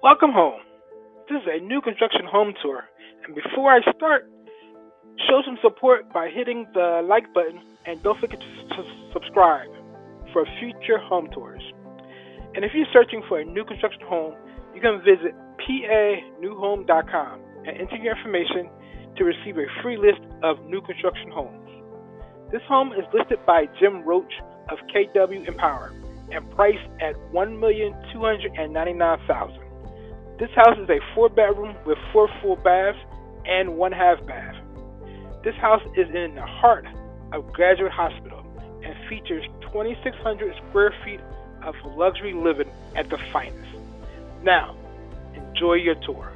Welcome home. This is a new construction home tour. And before I start, show some support by hitting the like button and don't forget to subscribe for future home tours. And if you're searching for a new construction home, you can visit panewhome.com and enter your information to receive a free list of new construction homes. This home is listed by Jim Roach of KW Empower and priced at $1,299,000. This house is a 4-bedroom with 4 full baths and 1 half bath. This house is in the heart of Graduate Hospital and features 2,600 square feet of luxury living at the finest. Now, enjoy your tour.